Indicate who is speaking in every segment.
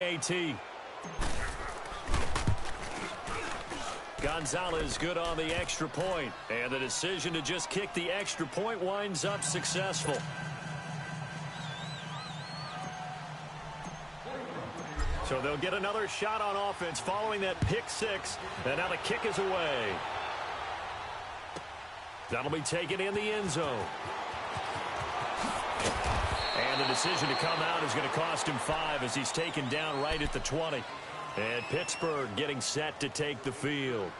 Speaker 1: AT. Gonzalez good on the extra point, and the decision to just kick the extra point winds up successful. So they'll get another shot on offense following that pick six, and now the kick is away. That'll be taken in the end zone. And the decision to come out is going to cost him 5 as he's taken down right at the 20. And Pittsburgh getting set to take the field.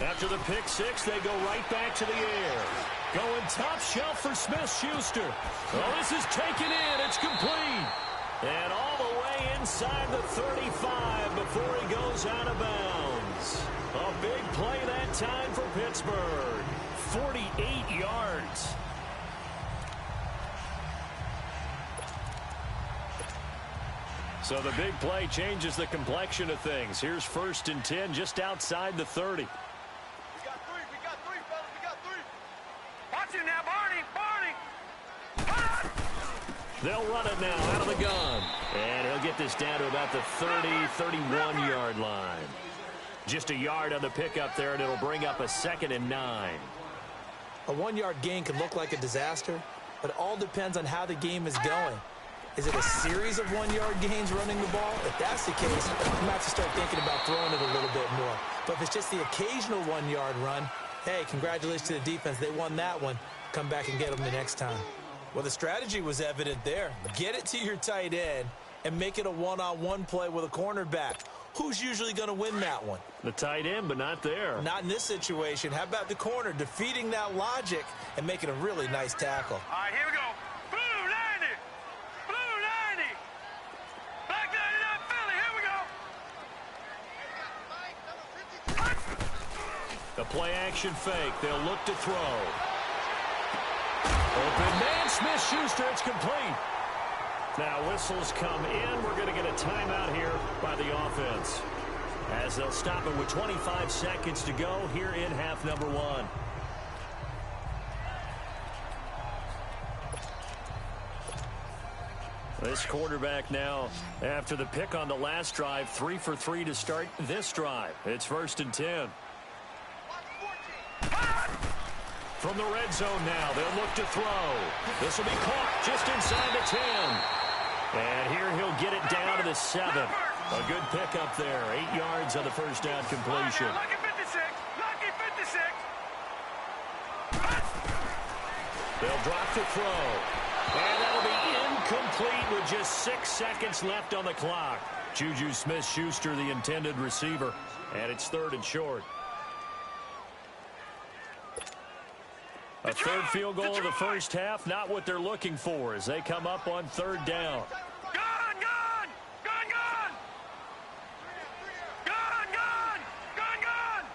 Speaker 1: After the pick six, they go right back to the air. Going top shelf for Smith-Schuster. Oh, this is taken in. It's complete. And all the way inside the 35 before he goes out of bounds. A big play that time for Pittsburgh. 48 yards. So the big play changes the complexion of things. Here's 1st and 10 just outside the 30. They'll run it now out of the gun. And he'll get this down to about the 30, 31-yard line. Just a yard on the pickup there, and it'll bring up a 2nd and 9.
Speaker 2: A 1-yard gain can look like a disaster, but it all depends on how the game is going. Is it a series of 1-yard gains running the ball? If that's the case, you might have to start thinking about throwing it a little bit more. But if it's just the occasional 1-yard run, hey, congratulations to the defense. They won that one. Come back and get them the next time. Well, the strategy was evident there. Get it to your tight end and make it a one-on-one play with a cornerback. Who's usually going to win that one?
Speaker 1: The tight end, but not there.
Speaker 2: Not in this situation. How about the corner defeating that logic and making a really nice tackle?
Speaker 3: All right, here we go. Blue 90. Blue 90. Black 99 Philly. Here we go.
Speaker 1: The play action fake. They'll look to throw. Open man, Smith-Schuster, it's complete. Now whistles come in. We're going to get a timeout here by the offense, as they'll stop it with 25 seconds to go here in half number 1. This quarterback now, after the pick on the last drive, 3 for 3 to start this drive. It's 1st and 10. From the red zone now, they'll look to throw. This will be caught just inside the 10. And here he'll get it down to the 7. A good pickup there. 8 yards on the first down completion.
Speaker 3: Lucky 56. Lucky 56.
Speaker 1: They'll drop to throw. And that'll be incomplete with just 6 seconds left on the clock. Juju Smith-Schuster, the intended receiver. And it's 3rd and short. A third field goal of the first half, not what they're looking for as they come up on 3rd down.
Speaker 3: Gone, gone, gone, gone. Gone, gone, gone, gone.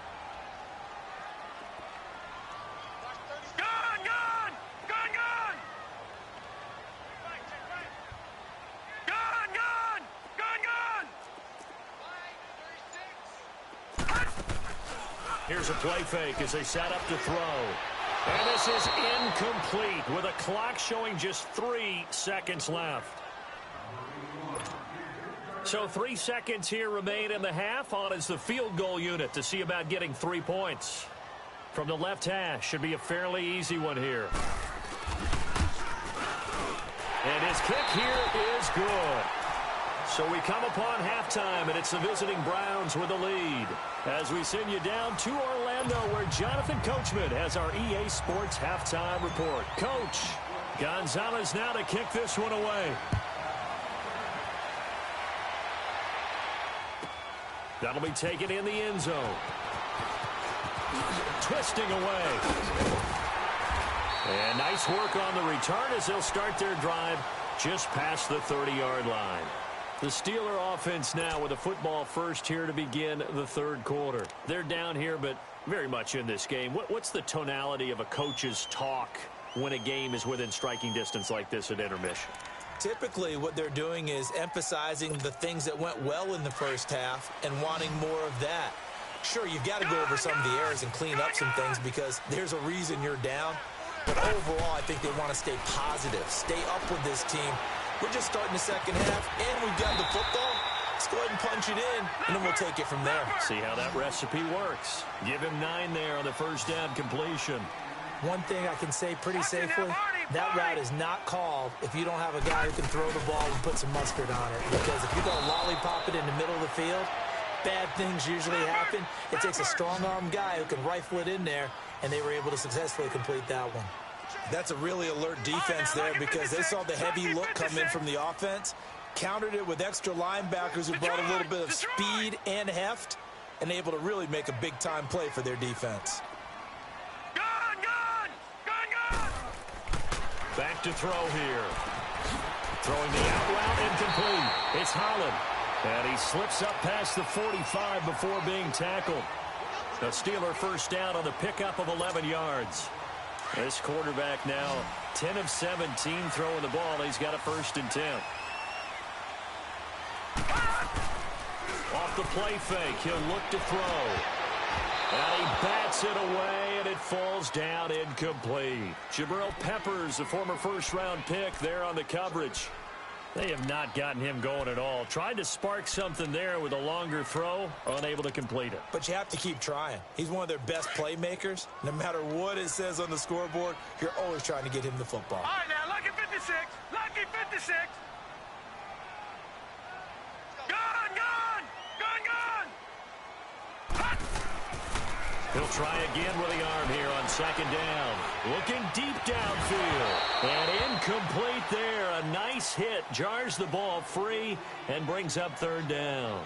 Speaker 3: Gone, gone, gone, gone. Gone, gone, gone, gone.
Speaker 1: Here's a play fake as they set up to throw. And this is incomplete with a clock showing just 3 seconds left. So 3 seconds here remain in the half. On is the field goal unit to see about getting 3 points. From the left hash, should be a fairly easy one here. And his kick here is good. So we come upon halftime, and it's the visiting Browns with the lead. As we send you down to Orlando, where Jonathan Coachman has our EA Sports halftime report. Coach, Gonzalez now to kick this one away. That'll be taken in the end zone. Twisting away. And nice work on the return as they'll start their drive just past the 30-yard line. The Steeler offense now with a football first here to begin the 3rd quarter. They're down here, but very much in this game. What's the tonality of a coach's talk when a game is within striking distance like this at intermission?
Speaker 2: Typically, what they're doing is emphasizing the things that went well in the first half and wanting more of that. Sure, you've got to go over some of the errors and clean up some things because there's a reason you're down. But overall, I think they want to stay positive, stay up with this team. We're just starting the second half, and we've got the football. Let's go ahead and punch it in, and then we'll take it from there.
Speaker 1: See how that recipe works. Give him 9 there on the first down completion.
Speaker 2: One thing I can say pretty safely, that route is not called if you don't have a guy who can throw the ball and put some mustard on it. Because if you're going to lollipop it in the middle of the field, bad things usually happen. It takes a strong-arm guy who can rifle it in there, and they were able to successfully complete that one. That's a really alert defense there because they saw the heavy look come in from the offense, countered it with extra linebackers who brought a little bit of speed and heft, and able to really make a big-time play for their defense.
Speaker 1: Back to throw here. Throwing the out route incomplete. It's Holland. And he slips up past the 45 before being tackled. A Steeler first down on the pickup of 11 yards. This quarterback now 10 of 17 throwing the ball. He's got a 1st and 10. Off the play fake. He'll look to throw. And he bats it away, and it falls down incomplete. Jabril Peppers, the former first-round pick, there on the coverage. They have not gotten him going at all. Tried to spark something there with a longer throw, unable to complete it.
Speaker 2: But you have to keep trying. He's one of their best playmakers. No matter what it says on the scoreboard, you're always trying to get him the football.
Speaker 3: All right, now, lucky 56. Lucky 56.
Speaker 1: He'll try again with the arm here on 2nd down. Looking deep downfield. And incomplete there. A nice hit. Jars the ball free and brings up 3rd down.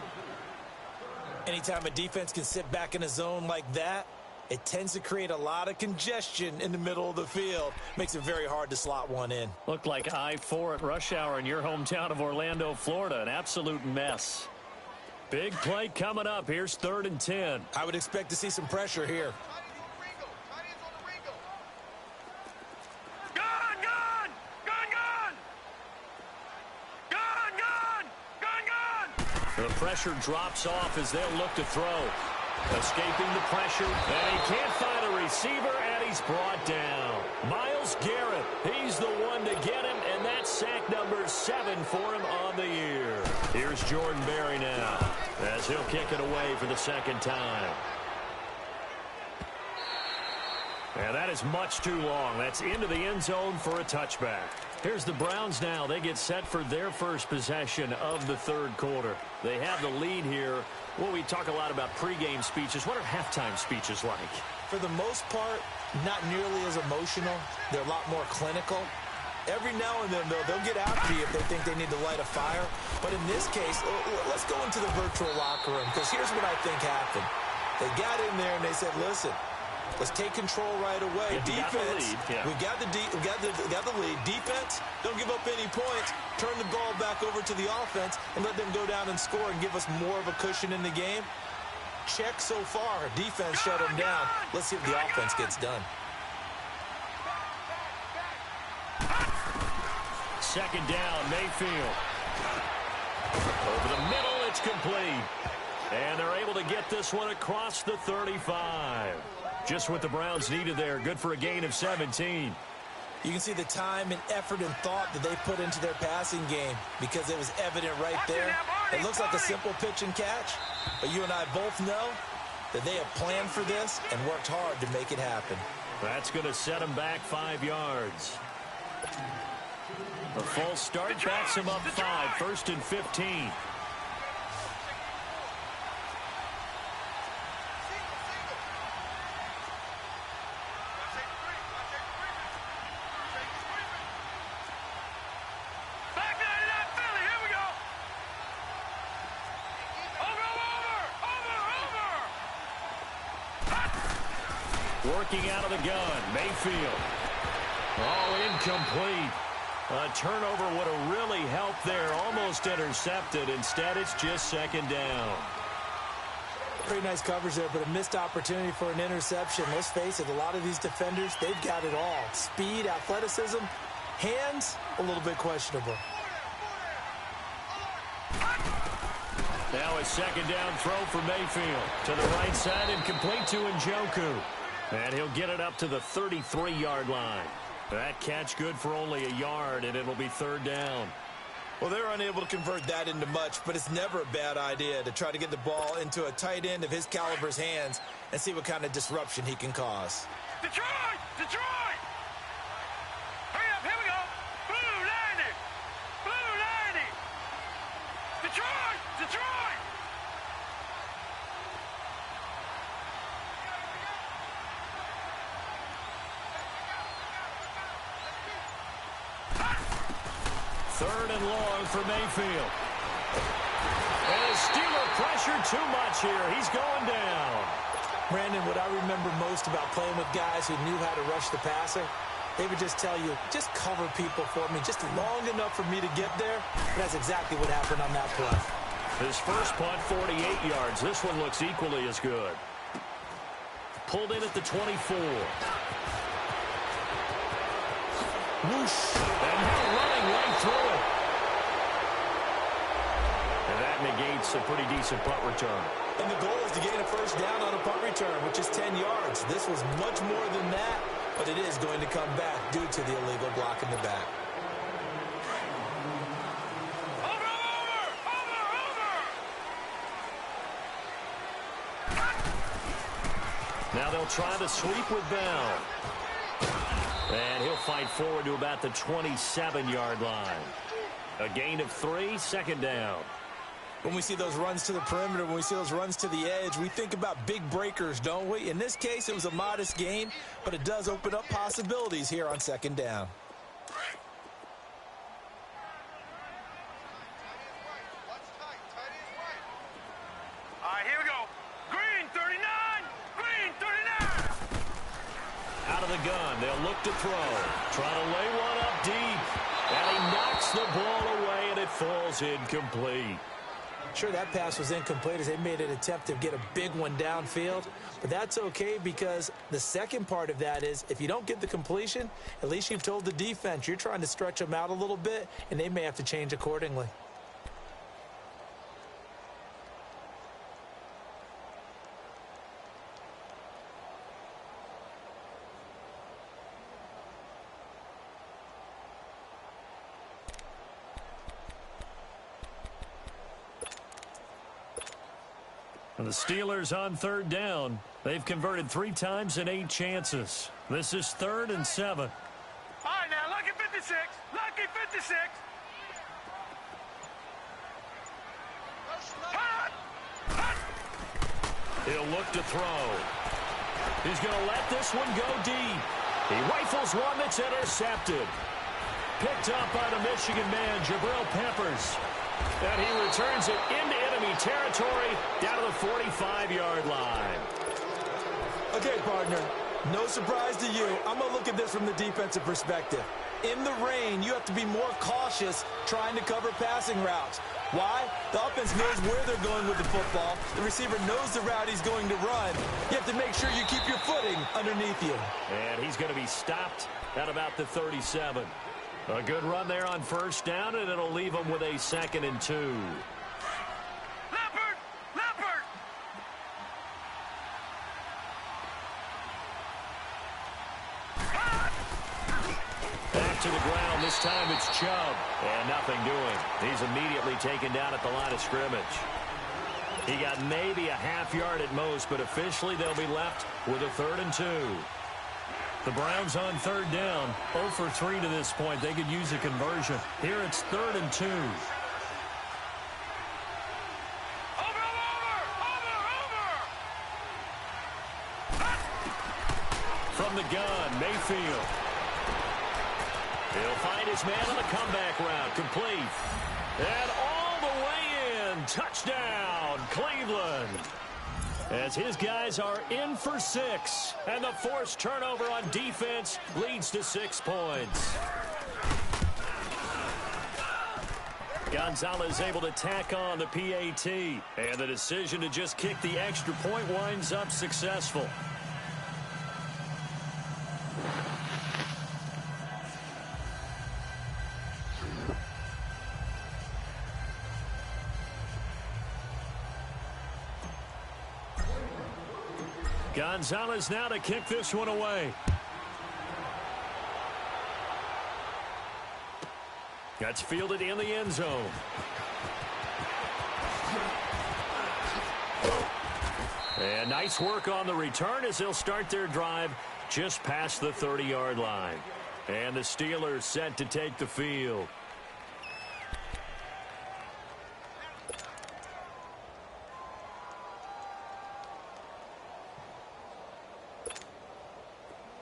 Speaker 2: Anytime a defense can sit back in a zone like that, it tends to create a lot of congestion in the middle of the field. Makes it very hard to slot one in.
Speaker 1: Looked like I-4 at rush hour in your hometown of Orlando, Florida. An absolute mess. Big play coming up. Here's 3rd and 10.
Speaker 2: I would expect to see some pressure here.
Speaker 1: The pressure drops off as they'll look to throw. Escaping the pressure, and he can't find a receiver, and he's brought down. Myles Garrett, he's the one to get him, and that's sack number 7 for him on the year. Here's Jordan Berry now, as he'll kick it away for the 2nd time. And that is much too long. That's into the end zone for a touchback. Here's the Browns now. They get set for their first possession of the 3rd quarter. They have the lead here. Well, we talk a lot about pregame speeches. What are halftime speeches like?
Speaker 2: For the most part, not nearly as emotional. They're a lot more clinical. Every now and then, though, they'll get after you if they think they need to light a fire. But in this case, let's go into the virtual locker room, because here's what I think happened. They got in there and they said, listen, let's take control right away. Defense, we got the lead. Defense, don't give up any points. Turn the ball back over to the offense and let them go down and score and give us more of a cushion in the game. Check so far. Defense shut them down. Let's see if the offense gets done.
Speaker 1: 2nd down, Mayfield. Over the middle, it's complete. And they're able to get this one across the 35. Just what the Browns needed there. Good for a gain of 17.
Speaker 2: You can see the time and effort and thought that they put into their passing game because it was evident right there. It looks like a simple pitch and catch, but you and I both know that they have planned for this and worked hard to make it happen.
Speaker 1: That's going to set them back 5 yards. A false start backs him up 5, 1st and 15. Working out of the gun, Mayfield. Oh, incomplete. A turnover would have really helped there. Almost intercepted. Instead, it's just 2nd down.
Speaker 2: Pretty nice coverage there, but a missed opportunity for an interception. Let's face it, a lot of these defenders, they've got it all. Speed, athleticism, hands, a little bit questionable.
Speaker 1: Now a second down throw for Mayfield. To the right side and complete to Njoku. And he'll get it up to the 33-yard line. That catch good for only a yard, and it'll be third down.
Speaker 2: Well, they're unable to convert that into much, but it's never a bad idea to try to get the ball into a tight end of his caliber's hands and see what kind of disruption he can cause.
Speaker 3: Detroit! Detroit! Hurry up, here we go! Blue 90! Blue 90! Detroit! Detroit!
Speaker 1: Third and long for Mayfield. And the Steeler pressure too much here. He's going down.
Speaker 2: Brandon, what I remember most about playing with guys who knew how to rush the passer, they would just tell you, just cover people for me, just long enough for me to get there. And that's exactly what happened on that play.
Speaker 1: His first punt, 48 yards. This one looks equally as good. Pulled in at the 24. Whoosh. And now running right through it. And that negates a pretty decent punt return.
Speaker 2: And the goal is to gain a first down on a punt return, which is 10 yards. This was much more than that, but it is going to come back due to the illegal block in the back.
Speaker 1: Now they'll try the sweep with Bell. And he'll fight forward to about the 27-yard line. A gain of 3, second down.
Speaker 2: When we see those runs to the perimeter, when we see those runs to the edge, we think about big breakers, don't we? In this case, it was a modest gain, but it does open up possibilities here on second down.
Speaker 3: All right, here we go. Green 39! Green 39!
Speaker 1: Out of the gun, they'll look to throw. Trying to lay one up deep. And he knocks the ball away, and it falls incomplete.
Speaker 2: Sure, that pass was incomplete as they made an attempt to get a big one downfield. But that's okay because the second part of that is if you don't get the completion, at least you've told the defense you're trying to stretch them out a little bit, and they may have to change accordingly.
Speaker 1: And the Steelers on third down. They've converted 3 times in 8 chances. This is 3rd and 7.
Speaker 3: All right, now, lucky 56. Lucky 56. Hot! Hot!
Speaker 1: He'll look to throw. He's going to let this one go deep. He rifles one that's intercepted. Picked up by the Michigan man, Jabril Peppers. And he returns it into enemy territory down to the 45-yard line.
Speaker 2: Okay, partner, no surprise to you. I'm going to look at this from the defensive perspective. In the rain, you have to be more cautious trying to cover passing routes. Why? The offense knows where they're going with the football. The receiver knows the route he's going to run. You have to make sure you keep your footing underneath you.
Speaker 1: And he's going to be stopped at about the 37. A good run there on first down, and it'll leave him with a 2nd and 2.
Speaker 3: Leopard! Leopard!
Speaker 1: Back to the ground. This time it's Chubb. And nothing doing. He's immediately taken down at the line of scrimmage. He got maybe a half yard at most, but officially they'll be left with a 3rd and 2. The Browns on third down, 0 for 3 to this point. They could use a conversion. Here it's 3rd and 2.
Speaker 3: Over!
Speaker 1: From the gun, Mayfield. He'll find his man on the comeback route. Complete. And all the way in. Touchdown, Cleveland. As his guys are in for 6. And the forced turnover on defense leads to 6 points. Gonzalez able to tack on the PAT. And the decision to just kick the extra point winds up successful. Gonzalez now to kick this one away. That's fielded in the end zone. And nice work on the return as they'll start their drive just past the 30-yard line. And the Steelers set to take the field.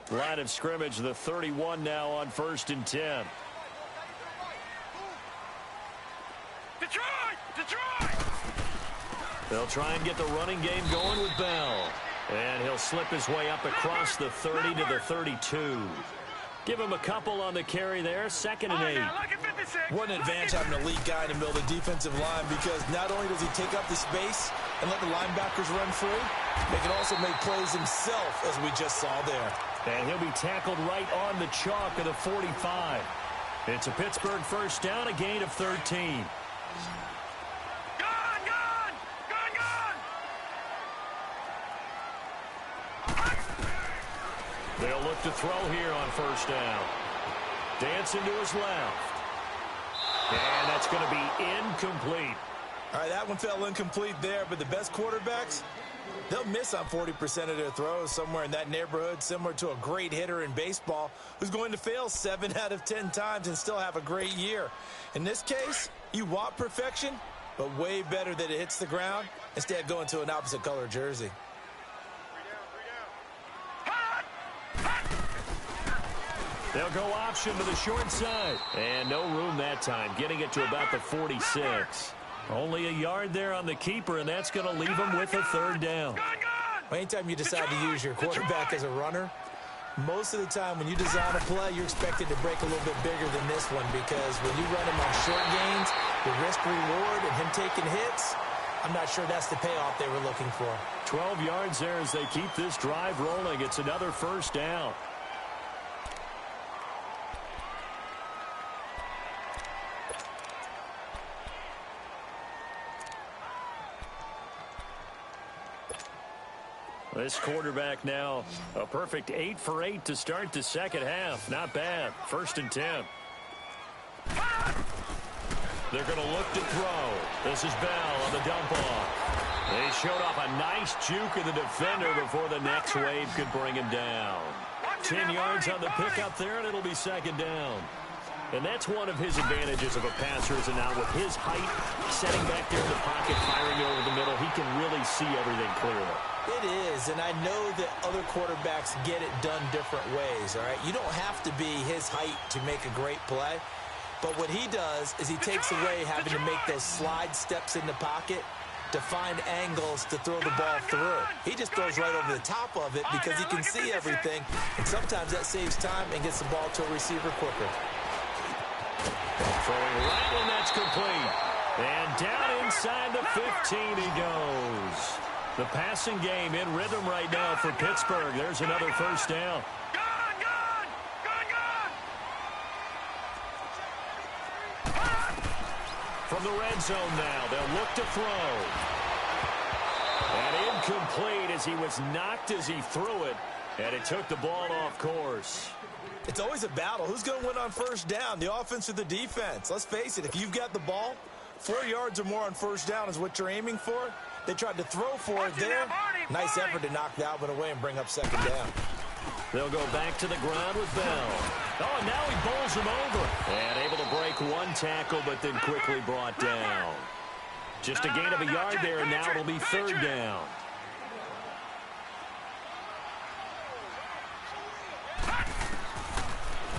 Speaker 1: Line of scrimmage, the 31 now on 1st and 10.
Speaker 3: Detroit!
Speaker 1: They'll try and get the running game going with Bell. And he'll slip his way up across the 30 to the 32. Give him a couple on the carry there, 2nd and 8.
Speaker 2: What an advantage having an elite guy in the middle of the defensive line, because not only does he take up the space and let the linebackers run free, they can also make plays himself, as we just saw there.
Speaker 1: And he'll be tackled right on the chalk of the 45. It's a Pittsburgh first down, a gain of 13. They'll look to throw here on 1st down. Dancing to his left. And that's going to be incomplete.
Speaker 2: All right, that one fell incomplete there, but the best quarterbacks, they'll miss on 40% of their throws, somewhere in that neighborhood, similar to a great hitter in baseball who's going to fail 7 out of 10 times and still have a great year. In this case, you want perfection, but way better that it hits the ground instead of going to an opposite color jersey.
Speaker 1: They'll go option to the short side. And no room that time, getting it to about the 46. Only a yard there on the keeper, and that's going to leave him with a 3rd down.
Speaker 2: Anytime you decide to use your quarterback as a runner, most of the time when you design a play, you're expected to break a little bit bigger than this one, because when you run him on short gains, the risk-reward and him taking hits, I'm not sure that's the payoff they were looking for.
Speaker 1: 12 yards there as they keep this drive rolling. It's another 1st down. This quarterback now a perfect 8 for 8 to start the second half. Not bad. 1st and 10. They're going to look to throw. This is Bell on the dump off. They showed off a nice juke of the defender before the next wave could bring him down. 10 yards on the pickup there, and it'll be 2nd down. And that's one of his advantages of a passer, is now with his height, setting back there in the pocket, firing over the middle, he can really see everything clearly.
Speaker 2: It is, and I know that other quarterbacks get it done different ways, all right? You don't have to be his height to make a great play, but what he does is he takes away having to make those slide steps in the pocket to find angles to throw the ball through. He just throws right over the top of it because he can see everything, and sometimes that saves time and gets the ball to a receiver quicker.
Speaker 1: Throwing right, and that's complete. And down inside the 15 he goes. The passing game in rhythm right now for Pittsburgh. There's another 1st down. From the red zone now, they'll look to throw. And incomplete as he was knocked as he threw it. And it took the ball off course.
Speaker 2: It's always a battle. Who's going to win on 1st down, the offense or the defense? Let's face it, if you've got the ball, 4 yards or more on 1st down is what you're aiming for. They tried to throw for it there. Nice effort to knock that one away and bring up 2nd down.
Speaker 1: They'll go back to the ground with Bell. Oh, and now he bowls him over. And able to break one tackle, but then quickly brought down. Just a gain of a yard there, and now it'll be 3rd down.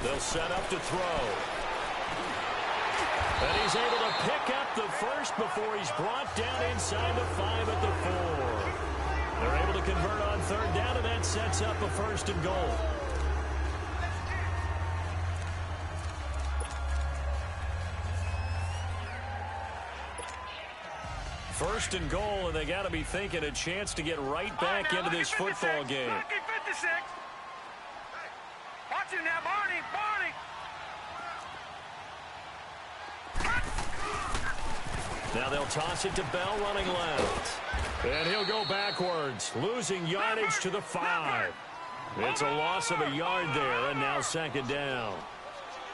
Speaker 1: They'll set up to throw. And he's able to pick up the first before he's brought down inside the 5 at the 4. They're able to convert on 3rd down, and that sets up a 1st and goal. First and goal, and they got to be thinking a chance to get right back into this football game.
Speaker 3: Lucky 56. Watch him now, Barney.
Speaker 1: Now they'll toss it to Bell running left. And he'll go backwards, losing yardage to the 5. It's a loss of a yard there, and now second down.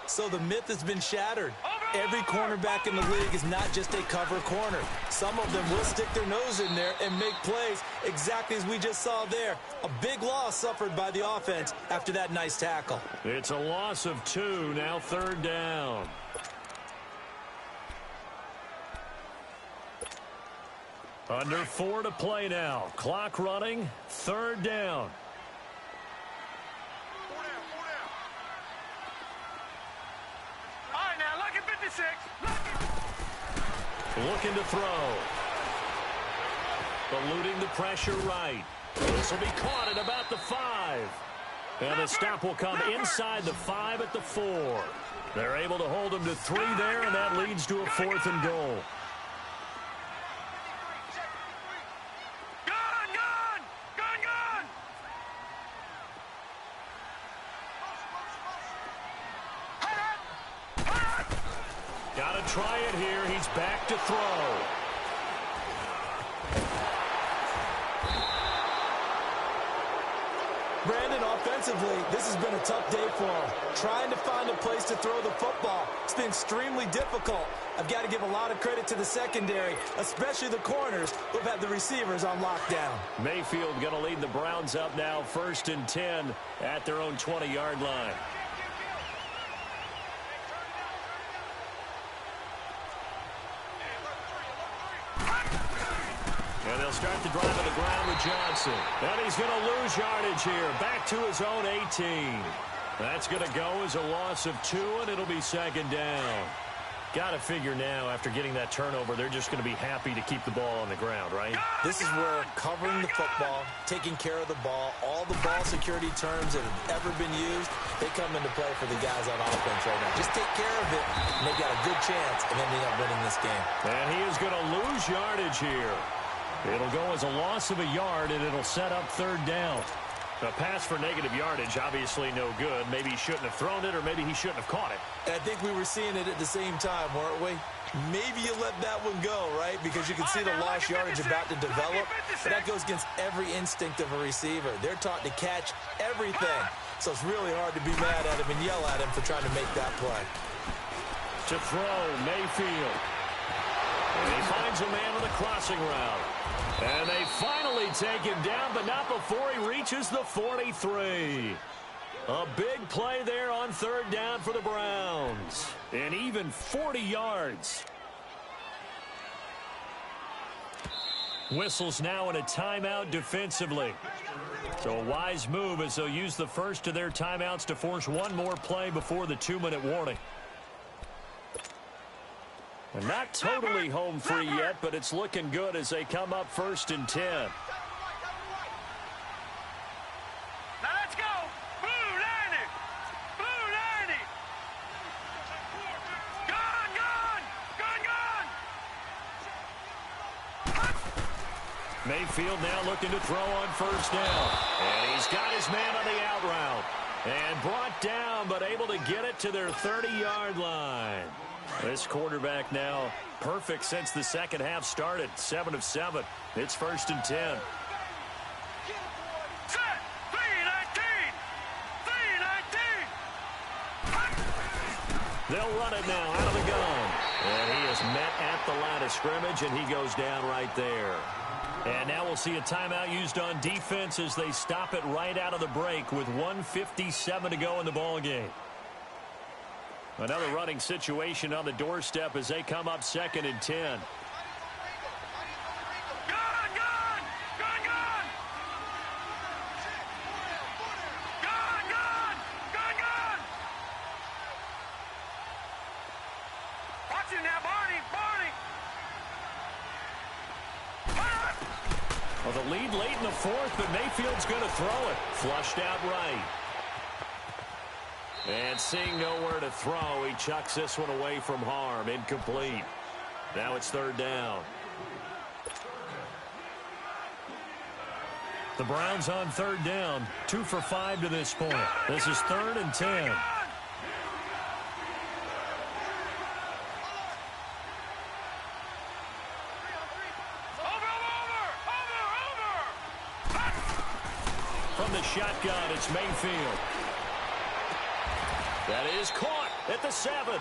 Speaker 2: So the myth has been shattered. Every cornerback in the league is not just a cover corner. Some of them will stick their nose in there and make plays exactly as we just saw there. A big loss suffered by the offense after that nice tackle.
Speaker 1: It's a loss of 2, now third down. Under 4 to play now. Clock running, third down.
Speaker 3: All right, now, lucky 56.
Speaker 1: Looking to throw. Eluding the pressure right. This will be caught at about the 5. And the stop will come inside the 5 at the 4. They're able to hold them to 3 there, and that leads to a 4th and goal. Got to try it here. He's back to throw.
Speaker 2: Brandon, offensively, this has been a tough day for him. Trying to find a place to throw the football. It's been extremely difficult. I've got to give a lot of credit to the secondary, especially the corners who've had the receivers on lockdown.
Speaker 1: Mayfield going to lead the Browns up now, 1st and 10 at their own 20-yard line. And they'll start the drive on the ground with Johnson. And he's going to lose yardage here. Back to his own 18. That's going to go as a loss of 2, and it'll be second down. Got to figure now, after getting that turnover, they're just going to be happy to keep the ball on the ground, right?
Speaker 2: This is where covering the football, taking care of the ball, all the ball security terms that have ever been used, they come into play for the guys on offense right now. Just take care of it, and they've got a good chance of ending up winning this game.
Speaker 1: And he is going to lose yardage here. It'll go as a loss of a yard, and it'll set up third down. A pass for negative yardage, obviously no good. Maybe he shouldn't have thrown it, or maybe he shouldn't have caught it.
Speaker 2: And I think we were seeing it at the same time, weren't we? Maybe you let that one go, right? Because you can see the lost yardage about to develop. But that goes against every instinct of a receiver. They're taught to catch everything. So it's really hard to be mad at him and yell at him for trying to make that play.
Speaker 1: To throw, Mayfield. And he finds a man on the crossing route. And they finally take him down, but not before he reaches the 43. A big play there on third down for the Browns. And even 40 yards. Whistles now in a timeout defensively. So a wise move as they'll use the first of their timeouts to force one more play before the 2-minute warning. And not totally home free yet, but it's looking good as they come up 1st and 10.
Speaker 3: Now let's go. Blue 90. Blue 90. Gone.
Speaker 1: Mayfield now looking to throw on first down. And he's got his man on the out route. And brought down, but able to get it to their 30-yard line. This quarterback now perfect since the second half started. 7 of 7. It's 1st and 10.
Speaker 3: Set. 3-19. 3-19.
Speaker 1: They'll run it now out of the gun. And he is met at the line of scrimmage, and he goes down right there. And now we'll see a timeout used on defense as they stop it right out of the break with 1:57 to go in the ballgame. Another running situation on the doorstep as they come up 2nd and 10.
Speaker 3: Watch it now, Barney.
Speaker 1: Well, the lead late in the 4th, but Mayfield's going to throw it. Flushed out right. And seeing nowhere to throw, he chucks this one away from harm. Incomplete. Now it's 3rd down. The Browns on third down, 2 for 5 to this point. This is 3rd and 10. From the shotgun, it's Mayfield. That is caught at the 7.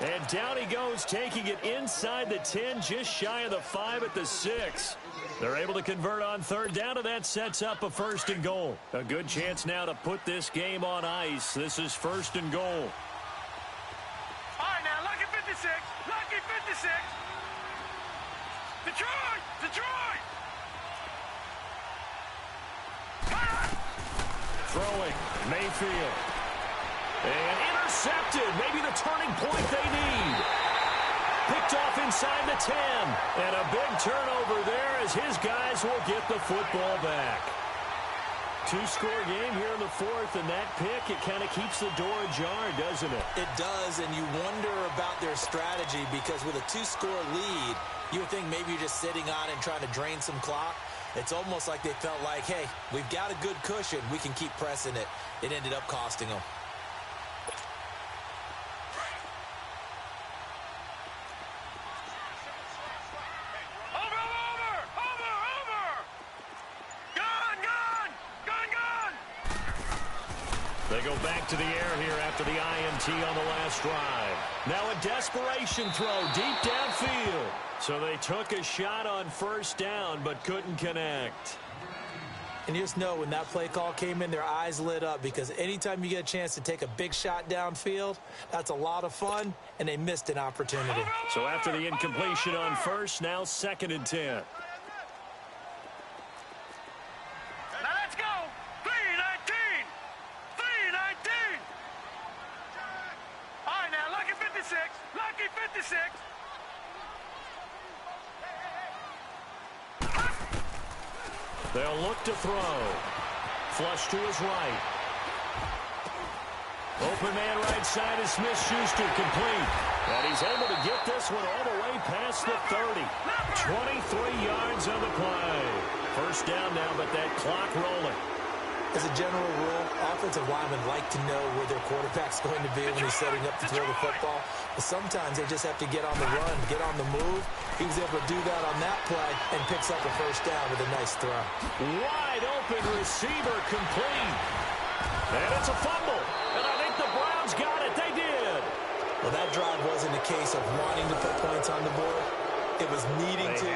Speaker 1: And down he goes, taking it inside the 10, just shy of the 5 at the 6. They're able to convert on third down, and that sets up a 1st and goal. A good chance now to put this game on ice. This is 1st and goal.
Speaker 3: All right, now, lucky 56. Lucky 56. Detroit! Detroit!
Speaker 1: Throwing, Mayfield. And intercepted. Maybe the turning point they need. Picked off inside the 10. And a big turnover there as his guys will get the football back. 2-score game here in the 4th, and that pick, it kind of keeps the door ajar, doesn't it?
Speaker 2: It does, and you wonder about their strategy because with a 2-score lead, you would think maybe you're just sitting on it and trying to drain some clock. It's almost like they felt like, hey, we've got a good cushion. We can keep pressing it. It ended up costing them.
Speaker 1: They go back to the air here after the INT on the last drive. Now a desperation throw deep downfield. So they took a shot on 1st down but couldn't connect.
Speaker 2: And you just know when that play call came in, their eyes lit up because anytime you get a chance to take a big shot downfield, that's a lot of fun, and they missed an opportunity.
Speaker 1: So after the incompletion on 1st, now 2nd and 10.
Speaker 3: Lucky 56.
Speaker 1: They'll look to throw. Flush to his right. Open man right side is Smith-Schuster, complete. And he's able to get this one all the way past the 30. 23 yards on the play. 1st down now, but that clock rolling.
Speaker 2: As a general rule, offensive linemen like to know where their quarterback's going to be when he's setting up to throw the football. But sometimes they just have to get on the run, get on the move. He was able to do that on that play and picks up a 1st down with a nice throw.
Speaker 1: Wide open receiver, complete. And it's a fumble. And I think the Browns got it. They did.
Speaker 2: Well, that drive wasn't a case of wanting to put points on the board. It was needing to,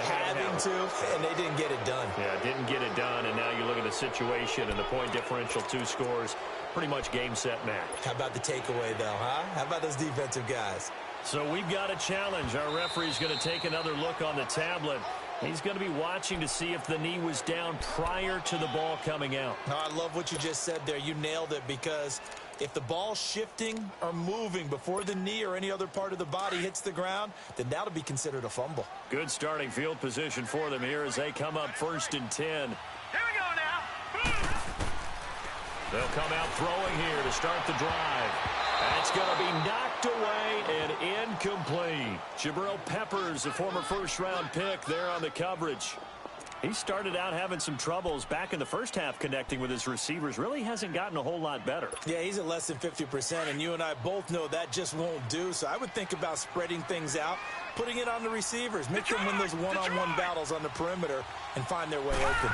Speaker 2: having to, and they didn't get it done.
Speaker 1: Yeah, didn't get it done, and now you look at the situation and the point differential, 2 scores, pretty much game, set, match.
Speaker 2: How about the takeaway, though, huh? How about those defensive guys?
Speaker 1: So we've got a challenge. Our referee's going to take another look on the tablet. He's going to be watching to see if the knee was down prior to the ball coming out.
Speaker 2: No, I love what you just said there. You nailed it because if the ball's shifting or moving before the knee or any other part of the body hits the ground, then that'll be considered a fumble.
Speaker 1: Good starting field position for them here as they come up 1st and 10.
Speaker 3: Here we go now.
Speaker 1: They'll come out throwing here to start the drive. That's going to be knocked away and incomplete. Jabril Peppers, a former 1st-round pick there on the coverage. He started out having some troubles back in the 1st half connecting with his receivers. Really hasn't gotten a whole lot better.
Speaker 2: Yeah, he's at less than 50%, and you and I both know that just won't do. So I would think about spreading things out, putting it on the receivers, make them win those one-on-one battles on the perimeter and find their way open.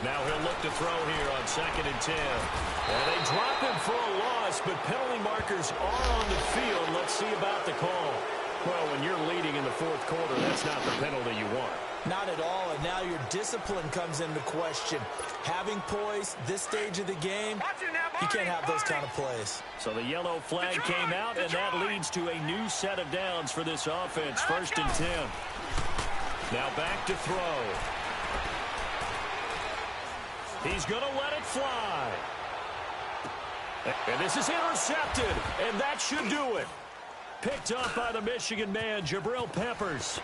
Speaker 1: Now he'll look to throw here on 2nd and 10. And they drop him for a loss, but penalty markers are on the field. Let's see about the call. Well, when you're leading in the 4th quarter, that's not the penalty you want.
Speaker 2: Not at all, and now your discipline comes into question. Having poise this stage of the game, you can't have those kind of plays.
Speaker 1: So the yellow flag came out, and that leads to a new set of downs for this offense. 1st and 10. Now back to throw. He's going to let it fly. And this is intercepted, and that should do it. Picked up by the Michigan man, Jabril Peppers.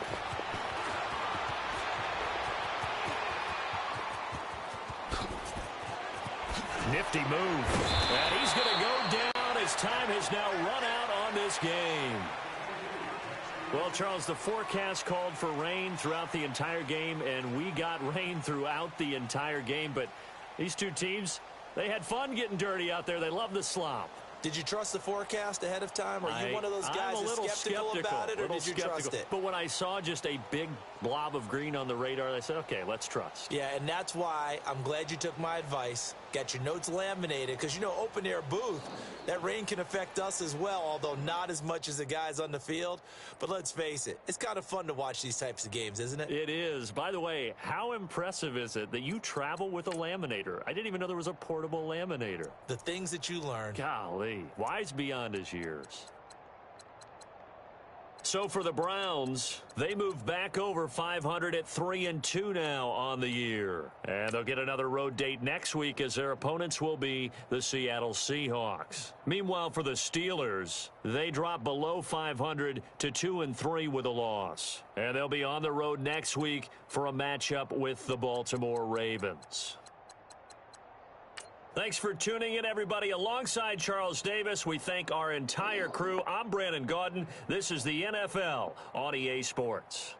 Speaker 1: Nifty move. And he's going to go down as time has now run out on this game. Well, Charles, the forecast called for rain throughout the entire game, and we got rain throughout the entire game. But these two teams, they had fun getting dirty out there. They love the slop.
Speaker 2: Did you trust the forecast ahead of time? Are you one of those guys that's skeptical about it, or did you trust it?
Speaker 1: But when I saw just a big blob of green on the radar, I said, okay, let's trust.
Speaker 2: Yeah, and that's why I'm glad you took my advice. Got your notes laminated, because, you know, open-air booth, that rain can affect us as well, although not as much as the guys on the field. But let's face it, it's kind of fun to watch these types of games, isn't it?
Speaker 1: It is. By the way, how impressive is it that you travel with a laminator? I didn't even know there was a portable laminator.
Speaker 2: The things that you learn.
Speaker 1: Golly, wise beyond his years. So for the Browns, they move back over 500 at 3-2 now on the year. And they'll get another road date next week as their opponents will be the Seattle Seahawks. Meanwhile, for the Steelers, they drop below 500 to 2-3 with a loss. And they'll be on the road next week for a matchup with the Baltimore Ravens. Thanks for tuning in, everybody. Alongside Charles Davis, we thank our entire crew. I'm Brandon Gaudin. This is the NFL on EA Sports.